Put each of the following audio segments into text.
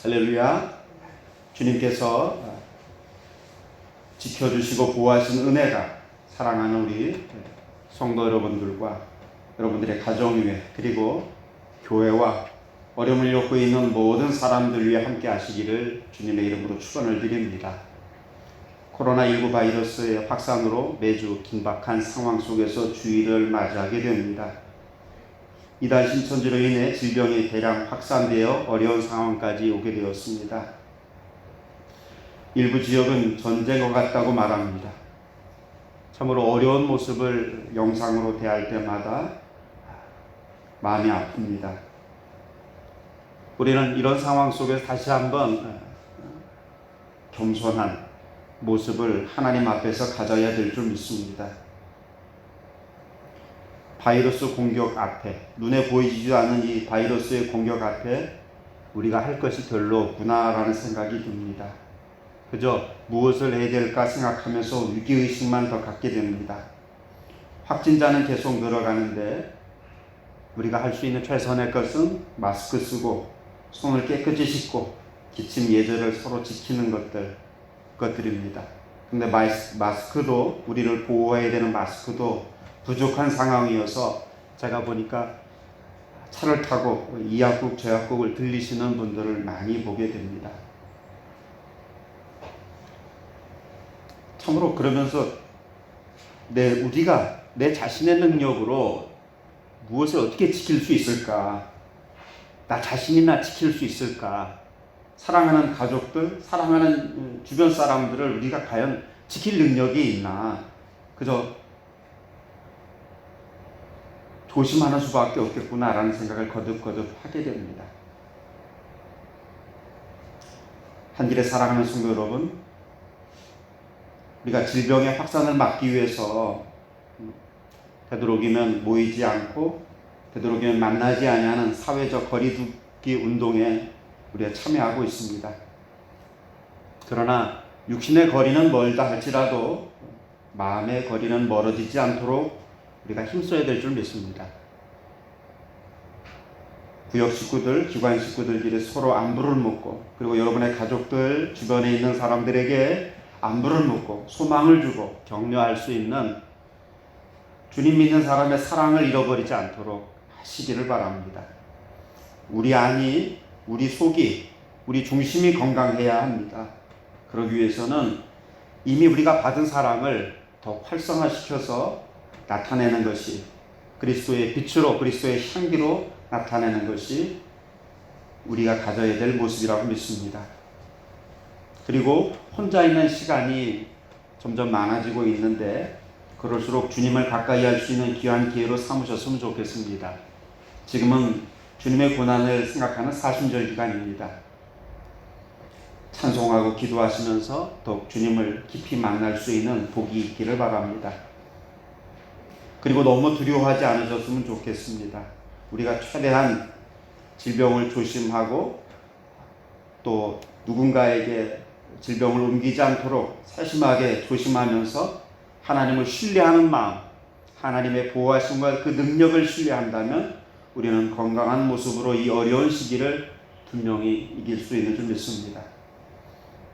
할렐루야. 주님께서 지켜주시고 보호하신 은혜가 사랑하는 우리 성도 여러분들과 여러분들의 가정 위에, 그리고 교회와 어려움을 겪고 있는 모든 사람들 위해 함께 하시기를 주님의 이름으로 축원을 드립니다. 코로나19 바이러스의 확산으로 매주 긴박한 상황 속에서 주일을 맞이하게 됩니다. 이단 신천지로 인해 질병이 대량 확산되어 어려운 상황까지 오게 되었습니다. 일부 지역은 전쟁과 같다고 말합니다. 참으로 어려운 모습을 영상으로 대할 때마다 마음이 아픕니다. 우리는 이런 상황 속에서 다시 한번 겸손한 모습을 하나님 앞에서 가져야 될 줄 믿습니다. 바이러스 공격 앞에, 눈에 보이지도 않는 이 바이러스의 공격 앞에 우리가 할 것이 별로 없구나라는 생각이 듭니다. 그저 무엇을 해야 될까 생각하면서 위기의식만 더 갖게 됩니다. 확진자는 계속 늘어가는데 우리가 할 수 있는 최선의 것은 마스크 쓰고 손을 깨끗이 씻고 기침 예절을 서로 지키는 것들입니다. 근데 마스크도, 우리를 보호해야 되는 마스크도 부족한 상황이어서 제가 보니까 차를 타고 이 약국 저 약국을 들리시는 분들을 많이 보게 됩니다. 참으로 그러면서 우리가 내 자신의 능력으로 무엇을 어떻게 지킬 수 있을까? 나 자신이나 지킬 수 있을까? 사랑하는 가족들, 사랑하는 주변 사람들을 우리가 과연 지킬 능력이 있나? 그저 조심하는 수밖에 없겠구나라는 생각을 거듭거듭 하게 됩니다. 한길의 사랑하는 성도 여러분, 우리가 질병의 확산을 막기 위해서 되도록이면 모이지 않고 되도록이면 만나지 아니하는 사회적 거리두기 운동에 우리가 참여하고 있습니다. 그러나 육신의 거리는 멀다 할지라도 마음의 거리는 멀어지지 않도록 우리가 힘써야 될 줄 믿습니다. 구역 식구들, 기관 식구들끼리 서로 안부를 묻고, 그리고 여러분의 가족들, 주변에 있는 사람들에게 안부를 묻고 소망을 주고 격려할 수 있는, 주님 믿는 사람의 사랑을 잃어버리지 않도록 하시기를 바랍니다. 우리 안이, 우리 속이, 우리 중심이 건강해야 합니다. 그러기 위해서는 이미 우리가 받은 사랑을 더 활성화시켜서 나타내는 것이, 그리스도의 빛으로, 그리스도의 향기로 나타내는 것이 우리가 가져야 될 모습이라고 믿습니다. 그리고 혼자 있는 시간이 점점 많아지고 있는데 그럴수록 주님을 가까이 할 수 있는 귀한 기회로 삼으셨으면 좋겠습니다. 지금은 주님의 고난을 생각하는 사순절 기간입니다. 찬송하고 기도하시면서 더욱 주님을 깊이 만날 수 있는 복이 있기를 바랍니다. 그리고 너무 두려워하지 않으셨으면 좋겠습니다. 우리가 최대한 질병을 조심하고 또 누군가에게 질병을 옮기지 않도록 세심하게 조심하면서 하나님을 신뢰하는 마음, 하나님의 보호하심과 그 능력을 신뢰한다면 우리는 건강한 모습으로 이 어려운 시기를 분명히 이길 수 있는 줄 믿습니다.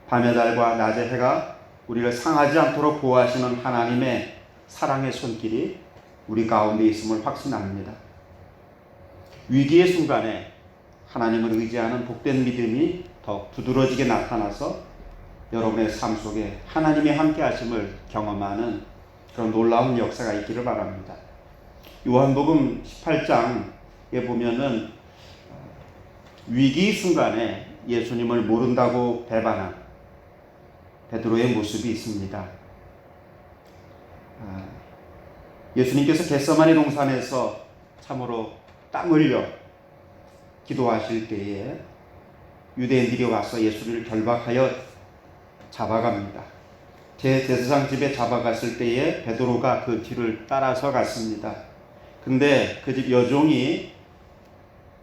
밤의 달과 낮의 해가 우리를 상하지 않도록 보호하시는 하나님의 사랑의 손길이 우리 가운데 있음을 확신합니다. 위기의 순간에 하나님을 의지하는 복된 믿음이 더 두드러지게 나타나서 여러분의 삶 속에 하나님의 함께 하심을 경험하는 그런 놀라운 역사가 있기를 바랍니다. 요한복음 18장에 보면은 위기 순간에 예수님을 모른다고 배반한 베드로의 모습이 있습니다. 예수님께서 겟세마네 동산에서 참으로 땀 흘려 기도하실 때에 유대인들이 와서 예수를 결박하여 잡아갑니다. 제사장 집에 잡아갔을 때에 베드로가 그 뒤를 따라서 갔습니다. 근데 그 집 여종이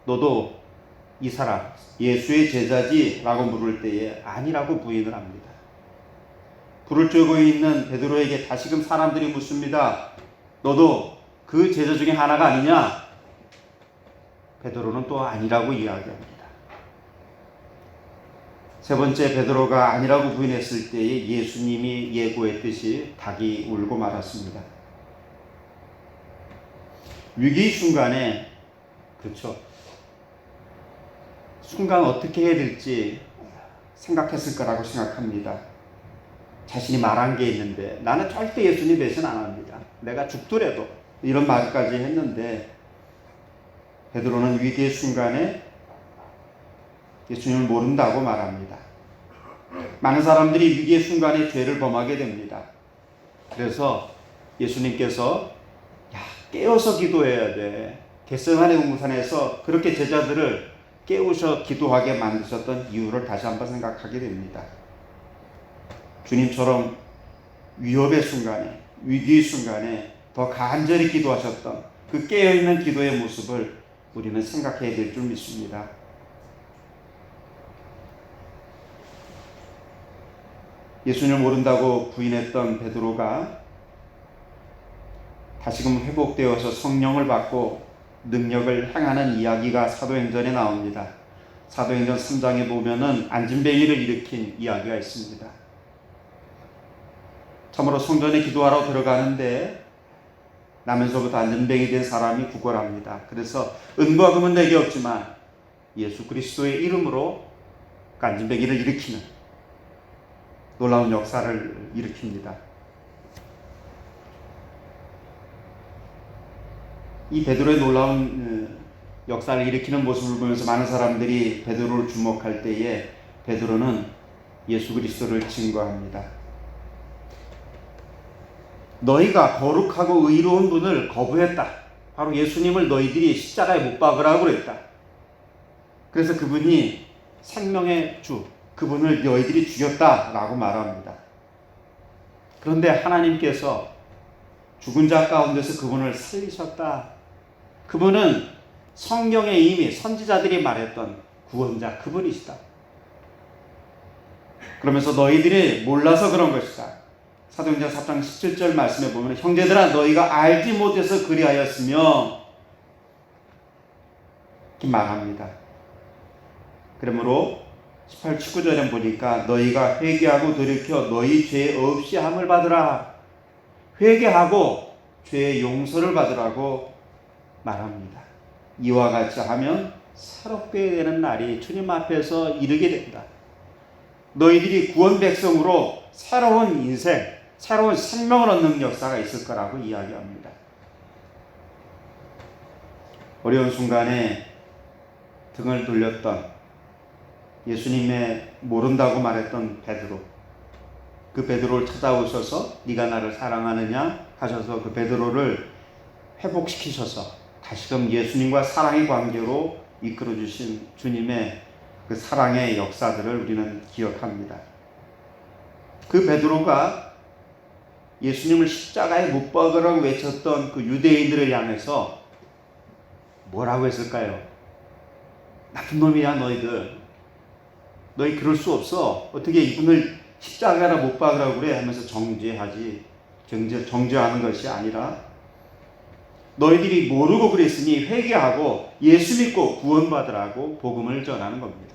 너도 이 사람 예수의 제자지? 라고 물을 때에 아니라고 부인을 합니다. 불을 쬐고 있는 베드로에게 다시금 사람들이 묻습니다. 너도 그 제자 중에 하나가 아니냐? 베드로는 또 아니라고 이야기합니다. 세 번째 베드로가 아니라고 부인했을 때에 예수님이 예고했듯이 닭이 울고 말았습니다. 위기 순간에 그렇죠. 순간 어떻게 해야 될지 생각했을 거라고 생각합니다. 자신이 말한 게 있는데 나는 절대 예수님 배신 안 합니다. 내가 죽더라도 이런 말까지 했는데 베드로는 위기의 순간에 예수님을 모른다고 말합니다. 많은 사람들이 위기의 순간에 죄를 범하게 됩니다. 그래서 예수님께서 깨어서 기도해야 돼. 겟세마네 동산에서 그렇게 제자들을 깨우셔 기도하게 만드셨던 이유를 다시 한번 생각하게 됩니다. 주님처럼 위협의 순간에, 위기의 순간에 더 간절히 기도하셨던 그 깨어있는 기도의 모습을 우리는 생각해야 될 줄 믿습니다. 예수님을 모른다고 부인했던 베드로가 다시금 회복되어서 성령을 받고 능력을 행하는 이야기가 사도행전에 나옵니다. 사도행전 3장에 보면은 안진뱅이를 일으킨 이야기가 있습니다. 참으로 성전에 기도하러 들어가는데 나면서부터 안진뱅이 된 사람이 구걸합니다. 그래서 은과 금은 내게 없지만 예수 그리스도의 이름으로 안진뱅이를 일으키는 놀라운 역사를 일으킵니다. 이 베드로의 놀라운 역사를 일으키는 모습을 보면서 많은 사람들이 베드로를 주목할 때에 베드로는 예수 그리스도를 증거합니다. 너희가 거룩하고 의로운 분을 거부했다. 바로 예수님을 너희들이 십자가에 못 박으라고 그랬다. 그래서 그분이 생명의 주, 그분을 너희들이 죽였다라고 말합니다. 그런데 하나님께서 죽은 자 가운데서 그분을 살리셨다. 그분은 성경에 이미 선지자들이 말했던 구원자 그분이시다. 그러면서 너희들이 몰라서 그런 것이다. 사도행전 4장 17절 말씀에 보면 형제들아 너희가 알지 못해서 그리하였으며 이렇게 말합니다. 그러므로 18, 19절에 보니까 너희가 회개하고 돌이켜 너희 죄 없이 함을 받으라. 회개하고 죄의 용서를 받으라고 말합니다. 이와 같이 하면 새롭게 되는 날이 주님 앞에서 이르게 된다. 너희들이 구원 백성으로 새로운 인생, 새로운 생명을 얻는 역사가 있을 거라고 이야기합니다. 어려운 순간에 등을 돌렸던 예수님의 모른다고 말했던 베드로, 그 베드로를 찾아오셔서 네가 나를 사랑하느냐 하셔서 그 베드로를 회복시키셔서 다시금 예수님과 사랑의 관계로 이끌어 주신 주님의 그 사랑의 역사들을 우리는 기억합니다. 그 베드로가 예수님을 십자가에 못 박으라고 외쳤던 그 유대인들을 향해서 뭐라고 했을까요? 나쁜 놈이야 너희들. 너희 그럴 수 없어. 어떻게 이분을 십자가에 못 박으라고 그래 하면서 정죄하는 것이 아니라 너희들이 모르고 그랬으니 회개하고 예수 믿고 구원받으라고 복음을 전하는 겁니다.